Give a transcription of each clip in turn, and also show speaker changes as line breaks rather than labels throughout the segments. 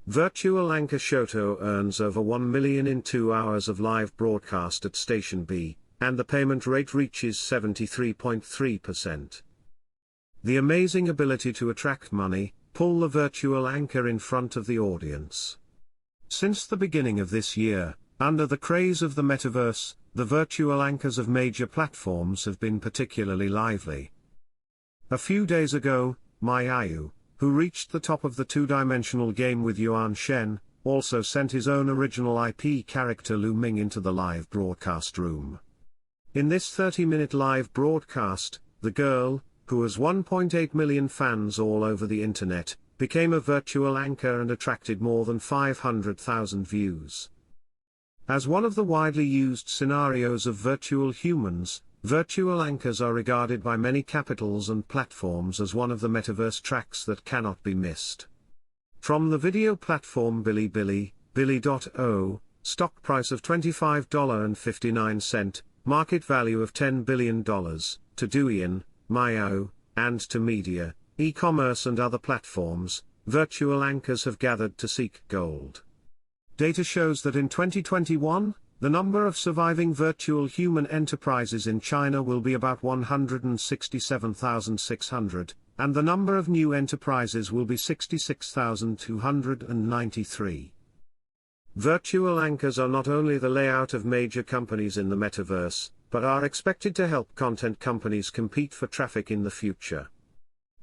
Virtual anchor Shoto earns over 1 million in 2 hours of live broadcast at Station B, and the payment rate reaches 73.3%. The amazing ability to attract money, pull the virtual anchor in front of the audience. Since the beginning of this year, under the craze of the metaverse, the virtual anchors of major platforms have been particularly lively. A few days ago, Mayu, who reached the top of the two-dimensional game with Yuan Shen, also sent his own original IP character Lu Ming into the live broadcast room. In this 30-minute live broadcast, the girl, who has 1.8 million fans all over the internet, became a virtual anchor and attracted more than 500,000 views. As one of the widely used scenarios of virtual humans, virtual anchors are regarded by many capitals and platforms as one of the metaverse tracks that cannot be missed. From the video platform Bilibili, Billy.o, stock price of $25.59, market value of $10 billion, to Douyin, Mayo, and to media, e-commerce and other platforms, virtual anchors have gathered to seek gold. Data shows that in 2021, the number of surviving virtual human enterprises in China will be about 167,600, and the number of new enterprises will be 66,293. Virtual anchors are not only the layout of major companies in the metaverse, but are expected to help content companies compete for traffic in the future.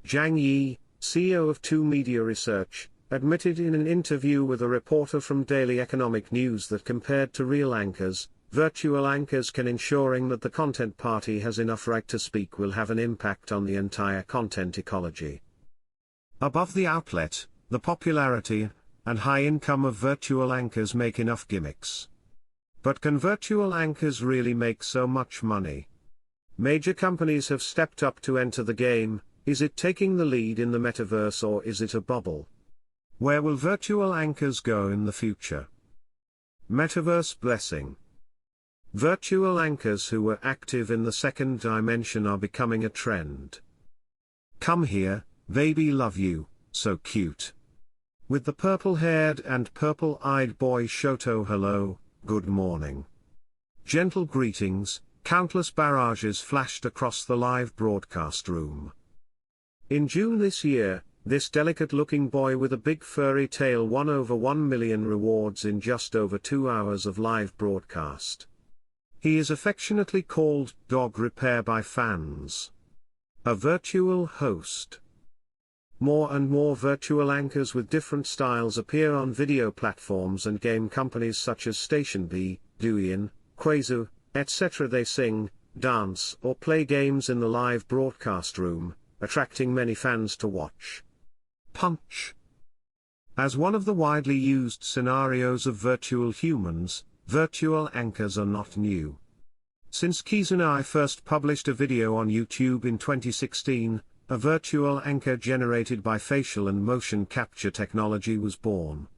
Zhang Yi, CEO of 2 Media Research, admitted in an interview with a reporter from Daily Economic News that compared to real anchors, virtual anchors can ensuring that the content party has enough right to speak will have an impact on the entire content ecology. Above the outlet, the popularity and high income of virtual anchors make enough gimmicks. But can virtual anchors really make so much money? Major companies have stepped up to enter the game. Is it taking the lead in the metaverse or is it a bubble? Where will virtual anchors go in the future? Metaverse blessing. Virtual anchors who were active in the second dimension are becoming a trend. Come here, baby, love you, so cute. With the purple-haired and purple-eyed boy Shoto, hello, good morning. Gentle greetings, countless barrages flashed across the live broadcast room. In June this year, this delicate-looking boy with a big furry tail won over 1 million rewards in just over 2 hours of live broadcast. He is affectionately called Dog Repair by fans. A virtual host. More and more virtual anchors with different styles appear on video platforms and game companies such as Station B, Douyin, Quazu, etc. They sing, dance or play games in the live broadcast room, attracting many fans to watch. Punch. As one of the widely used scenarios of virtual humans, virtual anchors are not new. Since Kizunai first published a video on YouTube in 2016, a virtual anchor generated by facial and motion capture technology was born.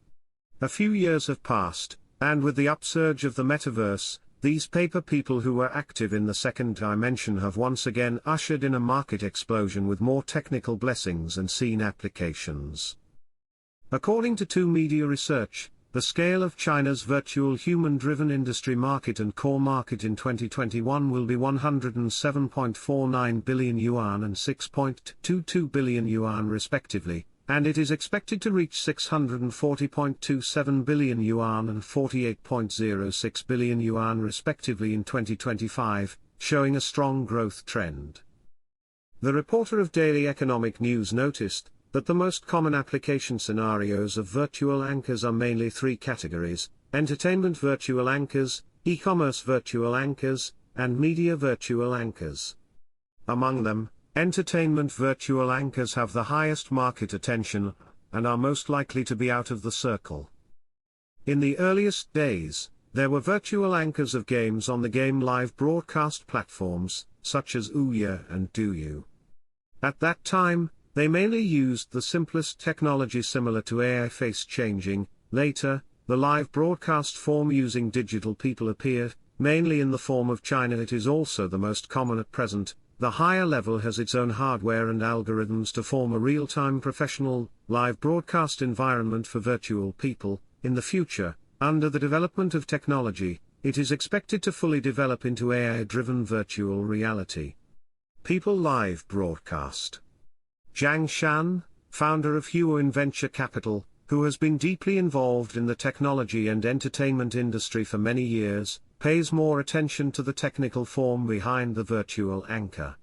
A few years have passed, and with the upsurge of the metaverse, these paper people who were active in the second dimension have once again ushered in a market explosion with more technical blessings and scene applications. According to 2 Media Research, the scale of China's virtual human-driven industry market and core market in 2021 will be 107.49 billion yuan and 6.22 billion yuan respectively, and it is expected to reach 640.27 billion yuan and 48.06 billion yuan respectively in 2025, showing a strong growth trend. The reporter of Daily Economic News noticed that the most common application scenarios of virtual anchors are mainly 3 categories: entertainment virtual anchors, e-commerce virtual anchors, and media virtual anchors. Among them, entertainment virtual anchors have the highest market attention, and are most likely to be out of the circle. In the earliest days, there were virtual anchors of games on the game live broadcast platforms, such as Ouya and Douyu. At that time, they mainly used the simplest technology similar to AI face changing. Later, the live broadcast form using digital people appeared, mainly in the form of China. It is also the most common at present, the higher level has its own hardware and algorithms to form a real-time professional, live broadcast environment for virtual people. In the future, under the development of technology, it is expected to fully develop into AI-driven virtual reality. People Live Broadcast. Zhang Shan, founder of Huoin Venture Capital, who has been deeply involved in the technology and entertainment industry for many years, pays more attention to the technical form behind the virtual anchor.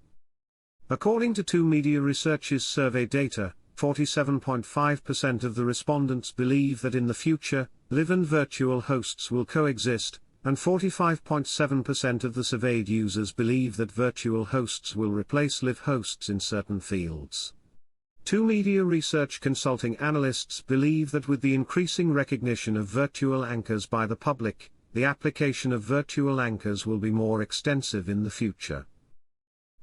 According to two media research's survey data, 47.5% of the respondents believe that in the future, live and virtual hosts will coexist, and 45.7% of the surveyed users believe that virtual hosts will replace live hosts in certain fields. Two media research consulting analysts believe that with the increasing recognition of virtual anchors by the public, the application of virtual anchors will be more extensive in the future.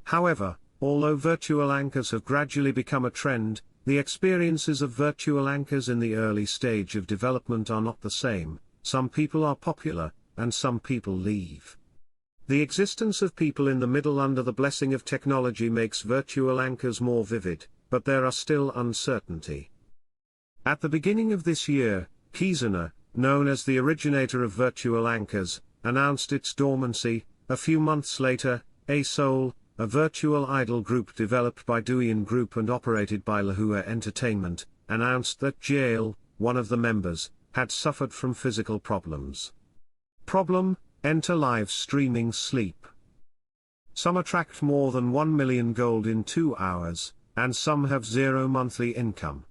However, although virtual anchors have gradually become a trend, the experiences of virtual anchors in the early stage of development are not the same. Some people are popular, and some people leave. The existence of people in the middle under the blessing of technology makes virtual anchors more vivid, but there are still uncertainty. At the beginning of this year, Kizuna, known as the originator of virtual anchors, announced its dormancy. A few months later, A-Soul, a virtual idol group developed by Douyin Group and operated by Lahua Entertainment, announced that Jail, one of the members, had suffered from physical problems. Problem: enter live streaming sleep. Some attract more than 1 million gold in 2 hours, and some have zero monthly income.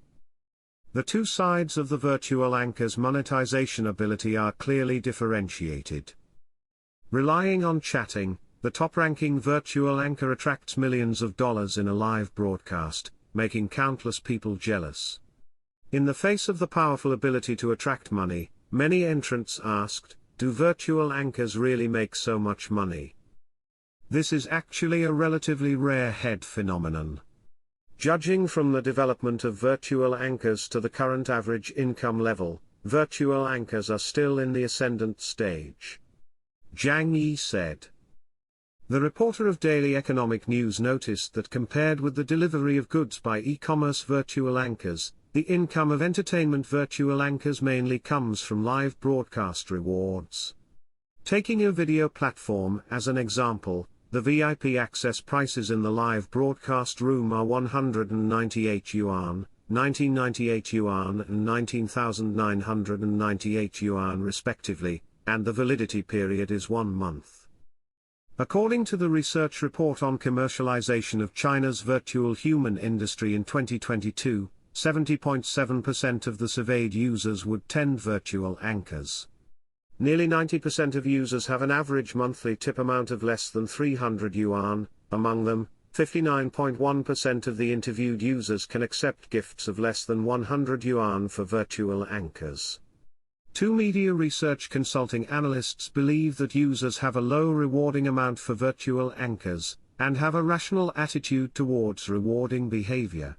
The two sides of the virtual anchor's monetization ability are clearly differentiated. Relying on chatting, the top-ranking virtual anchor attracts millions of dollars in a live broadcast, making countless people jealous. In the face of the powerful ability to attract money, many entrants asked, do virtual anchors really make so much money? This is actually a relatively rare head phenomenon. Judging from the development of virtual anchors to the current average income level, virtual anchors are still in the ascendant stage. Zhang Yi said. The reporter of Daily Economic News noticed that compared with the delivery of goods by e-commerce virtual anchors, the income of entertainment virtual anchors mainly comes from live broadcast rewards. Taking a video platform as an example, the VIP access prices in the live broadcast room are 198 yuan, 1998 yuan and 19,998 yuan respectively, and the validity period is 1 month. According to the research report on commercialization of China's virtual human industry in 2022, 70.7% of the surveyed users would tend virtual anchors. Nearly 90% of users have an average monthly tip amount of less than 300 yuan, among them, 59.1% of the interviewed users can accept gifts of less than 100 yuan for virtual anchors. Two media research consulting analysts believe that users have a low rewarding amount for virtual anchors, and have a rational attitude towards rewarding behavior.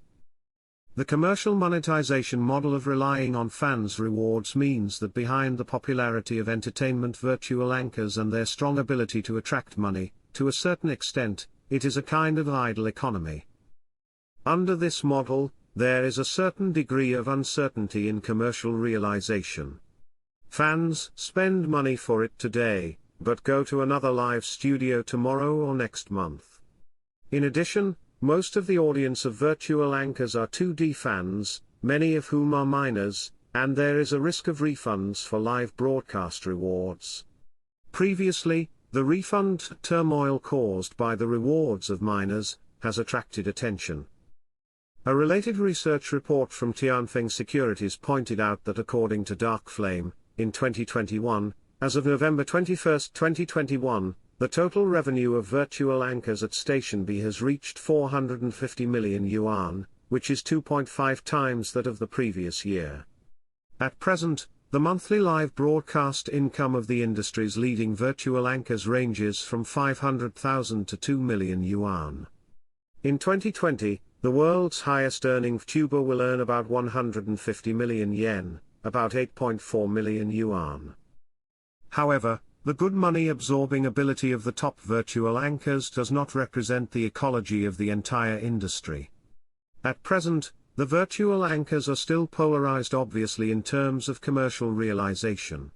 The commercial monetization model of relying on fans' rewards means that behind the popularity of entertainment virtual anchors and their strong ability to attract money, to a certain extent, it is a kind of idle economy. Under this model, there is a certain degree of uncertainty in commercial realization. Fans spend money for it today, but go to another live studio tomorrow or next month. In addition, most of the audience of virtual anchors are 2D fans, many of whom are minors, and there is a risk of refunds for live broadcast rewards. Previously, the refund turmoil caused by the rewards of minors has attracted attention. A related research report from Tianfeng Securities pointed out that according to Dark Flame, in 2021, as of November 21, 2021, the total revenue of virtual anchors at Station B has reached 450 million yuan, which is 2.5 times that of the previous year. At present, the monthly live broadcast income of the industry's leading virtual anchors ranges from 500,000 to 2 million yuan. In 2020, the world's highest earning VTuber will earn about 150 million yen, about 8.4 million yuan. However, The good money-absorbing ability of the top virtual anchors does not represent the ecology of the entire industry. At present, the virtual anchors are still polarized obviously in terms of commercial realization.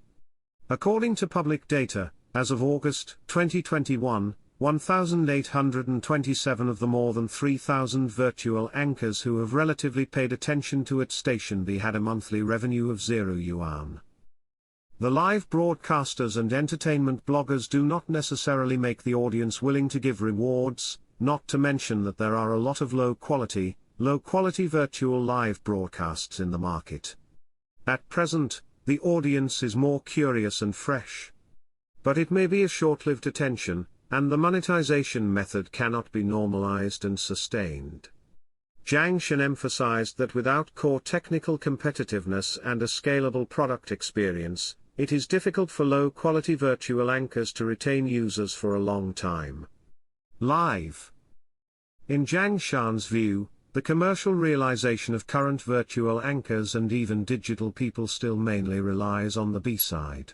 According to public data, as of August 2021, 1,827 of the more than 3,000 virtual anchors who have relatively paid attention to its station B had a monthly revenue of €0. The live broadcasters and entertainment bloggers do not necessarily make the audience willing to give rewards, not to mention that there are a lot of low-quality virtual live broadcasts in the market. At present, the audience is more curious and fresh. But it may be a short-lived attention, and the monetization method cannot be normalized and sustained. Zhang Shen emphasized that without core technical competitiveness and a scalable product experience, it is difficult for low-quality virtual anchors to retain users for a long time. Live. In Zhang Shan's view, the commercial realization of current virtual anchors and even digital people still mainly relies on the B side.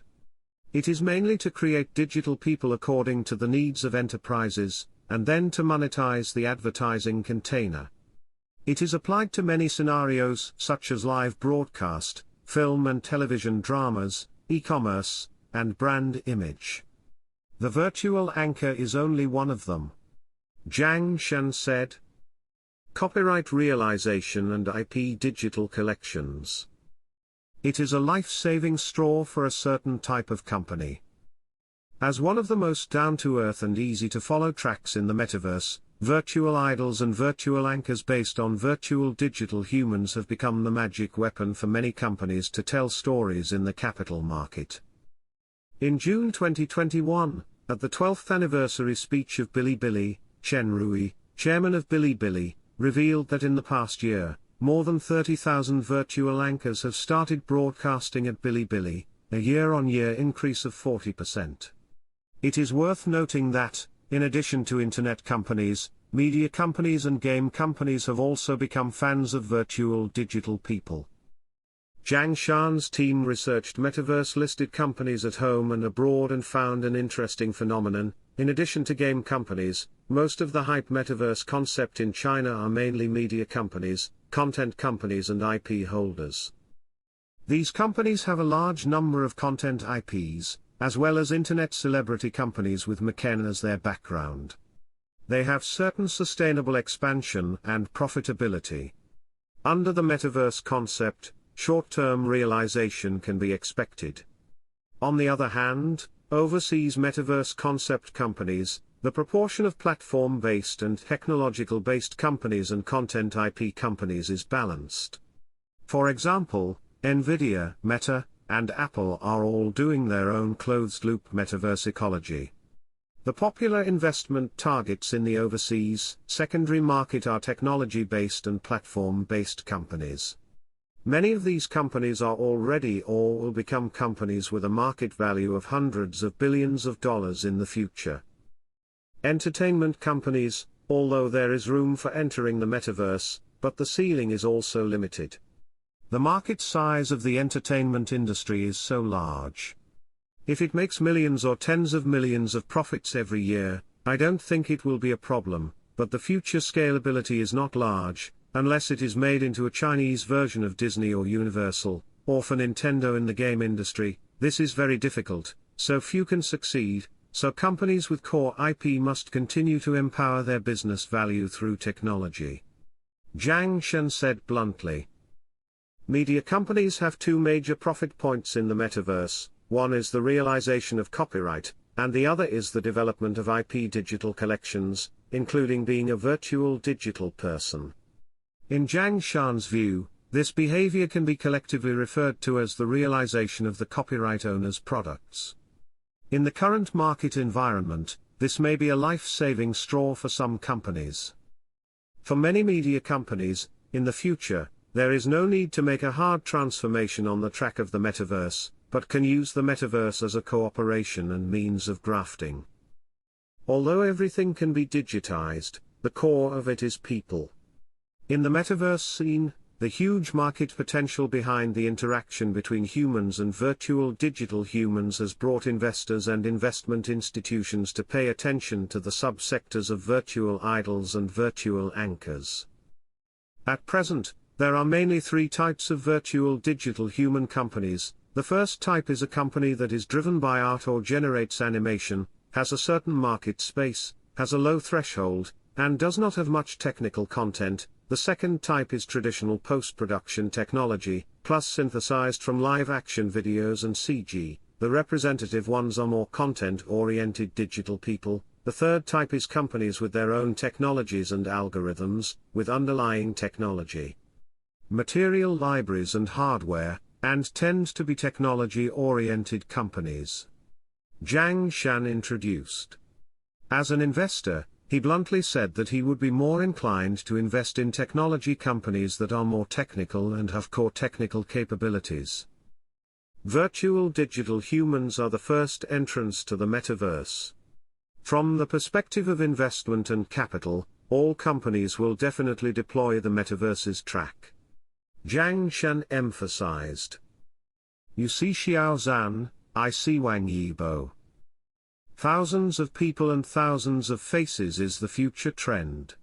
It is mainly to create digital people according to the needs of enterprises, and then to monetize the advertising container. It is applied to many scenarios such as live broadcast, film and television dramas, e-commerce, and brand image. The virtual anchor is only one of them. Zhang Shen said. Copyright realization and IP digital collections. It is a life-saving straw for a certain type of company. As one of the most down-to-earth and easy-to-follow tracks in the metaverse, virtual idols and virtual anchors based on virtual digital humans have become the magic weapon for many companies to tell stories in the capital market. In June 2021, at the 12th anniversary speech of Bilibili, Chen Rui, chairman of Bilibili, revealed that in the past year, more than 30,000 virtual anchors have started broadcasting at Bilibili, a year-on-year increase of 40%. It is worth noting that, in addition to internet companies, media companies and game companies have also become fans of virtual digital people. Zhang Shan's team researched metaverse-listed companies at home and abroad and found an interesting phenomenon. In addition to game companies, most of the hype metaverse concept in China are mainly media companies, content companies and IP holders. These companies have a large number of content IPs, as well as internet celebrity companies with McKen as their background. They have certain sustainable expansion and profitability. Under the metaverse concept, short-term realization can be expected. On the other hand, overseas metaverse concept companies, the proportion of platform-based and technological-based companies and content IP companies is balanced. For example, Nvidia, Meta, and Apple are all doing their own closed-loop metaverse ecology. The popular investment targets in the overseas secondary market are technology-based and platform-based companies. Many of these companies are already or will become companies with a market value of hundreds of billions of dollars in the future. Entertainment companies, although there is room for entering the metaverse, but the ceiling is also limited. The market size of the entertainment industry is so large. If it makes millions or tens of millions of profits every year, I don't think it will be a problem, but the future scalability is not large, unless it is made into a Chinese version of Disney or Universal, or for Nintendo in the game industry. This is very difficult, so few can succeed, so companies with core IP must continue to empower their business value through technology. Zhang Shen said bluntly. Media companies have two major profit points in the metaverse. One is the realization of copyright, and the other is the development of IP digital collections, including being a virtual digital person. In Zhang Shan's view, this behavior can be collectively referred to as the realization of the copyright owner's products. In the current market environment, this may be a life-saving straw for some companies. For many media companies, in the future, there is no need to make a hard transformation on the track of the metaverse, but can use the metaverse as a cooperation and means of grafting. Although everything can be digitized, the core of it is people. In the metaverse scene, the huge market potential behind the interaction between humans and virtual digital humans has brought investors and investment institutions to pay attention to the subsectors of virtual idols and virtual anchors. At present, there are mainly three types of virtual digital human companies. The first type is a company that is driven by art or generates animation, has a certain market space, has a low threshold, and does not have much technical content. The second type is traditional post-production technology, plus synthesized from live-action videos and CG. The representative ones are more content-oriented digital people. The third type is companies with their own technologies and algorithms, with underlying technology, material libraries and hardware, and tend to be technology-oriented companies. Zhang Shan introduced. As an investor, he bluntly said that he would be more inclined to invest in technology companies that are more technical and have core technical capabilities. Virtual digital humans are the first entrants to the metaverse. From the perspective of investment and capital, all companies will definitely deploy the metaverse's track. Zhang Shan emphasized. You see Xiao Zhan, I see Wang Yibo. Thousands of people and thousands of faces is the future trend.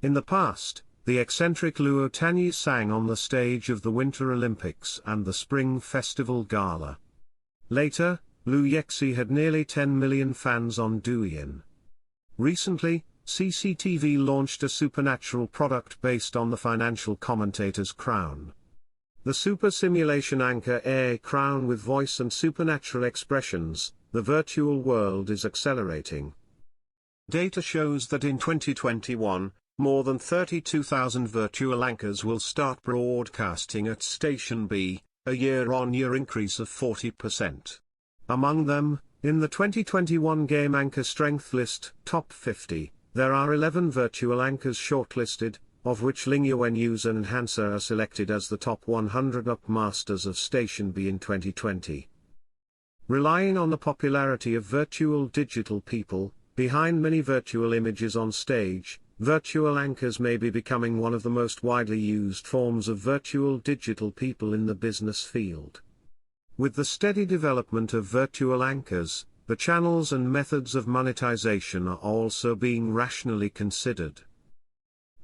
In the past, the eccentric Luo Tanyi sang on the stage of the Winter Olympics and the Spring Festival Gala. Later, Liu Yexi had nearly 10 million fans on Douyin. Recently, CCTV launched a supernatural product based on the financial commentator's crown. The super simulation anchor AI crown with voice and supernatural expressions. The virtual world is accelerating. Data shows that in 2021, more than 32,000 virtual anchors will start broadcasting at Station B, a year-on-year increase of 40%. Among them, in the 2021 Game Anchor Strength List Top 50, there are 11 virtual anchors shortlisted, of which Lingyuan User and Hansa are selected as the top 100 upmasters of Station B in 2020. Relying on the popularity of virtual digital people, behind many virtual images on stage, virtual anchors may be becoming one of the most widely used forms of virtual digital people in the business field. With the steady development of virtual anchors, the channels and methods of monetization are also being rationally considered.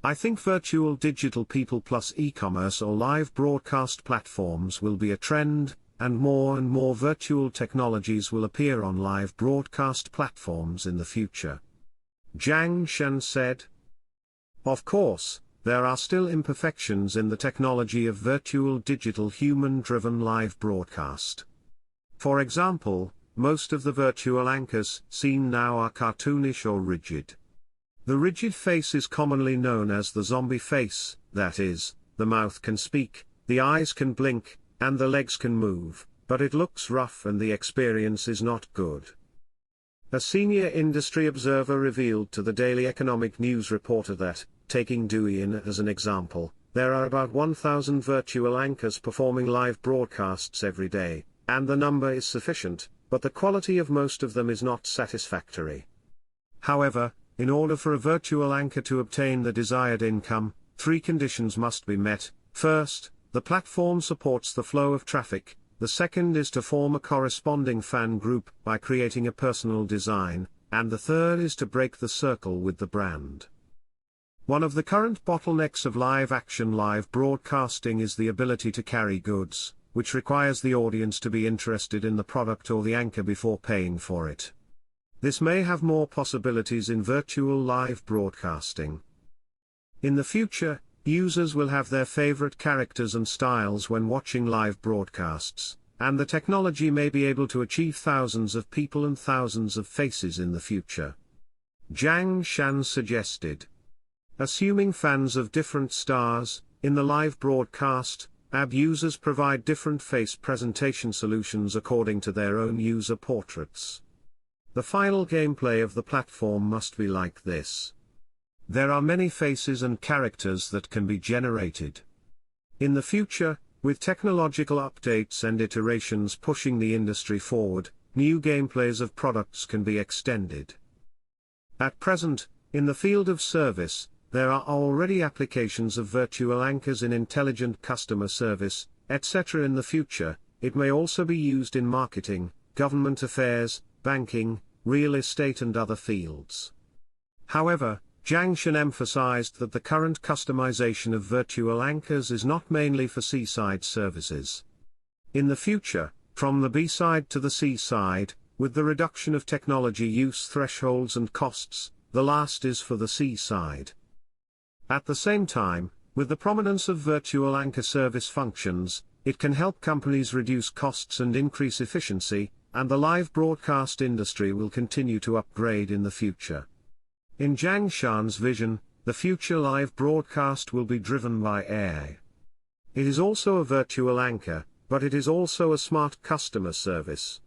I think virtual digital people plus e-commerce or live broadcast platforms will be a trend, and more virtual technologies will appear on live broadcast platforms in the future. Zhang Shan said. Of course, there are still imperfections in the technology of virtual digital human-driven live broadcast. For example, most of the virtual anchors seen now are cartoonish or rigid. The rigid face is commonly known as the zombie face, that is, the mouth can speak, the eyes can blink, and the legs can move, but it looks rough and the experience is not good. A senior industry observer revealed to the Daily Economic News reporter that, taking Douyin as an example, there are about 1,000 virtual anchors performing live broadcasts every day, and the number is sufficient, but the quality of most of them is not satisfactory. However, in order for a virtual anchor to obtain the desired income, three conditions must be met. First, the platform supports the flow of traffic. The second is to form a corresponding fan group by creating a personal design, and the third is to break the circle with the brand. One of the current bottlenecks of live-action live broadcasting is the ability to carry goods, which requires the audience to be interested in the product or the anchor before paying for it. This may have more possibilities in virtual live broadcasting. In the future, users will have their favorite characters and styles when watching live broadcasts, and the technology may be able to achieve thousands of people and thousands of faces in the future. Zhang Shan suggested. Assuming fans of different stars, in the live broadcast, AB users provide different face presentation solutions according to their own user portraits. The final gameplay of the platform must be like this. There are many faces and characters that can be generated. In the future, with technological updates and iterations pushing the industry forward, new gameplays of products can be extended. At present, in the field of service, there are already applications of virtual anchors in intelligent customer service, etc. In the future, it may also be used in marketing, government affairs, banking, real estate and other fields. However, Zhang Shan emphasized that the current customization of virtual anchors is not mainly for C-side services. In the future, from the B-side to the C-side, with the reduction of technology use thresholds and costs, the last is for the C-side. At the same time, with the prominence of virtual anchor service functions, it can help companies reduce costs and increase efficiency, and the live broadcast industry will continue to upgrade in the future. In Zhang Shan's vision, the future live broadcast will be driven by AI. It is also a virtual anchor, but it is also a smart customer service.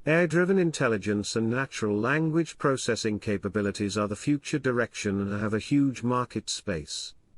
AI-driven intelligence and natural language processing capabilities are the future direction and have a huge market space.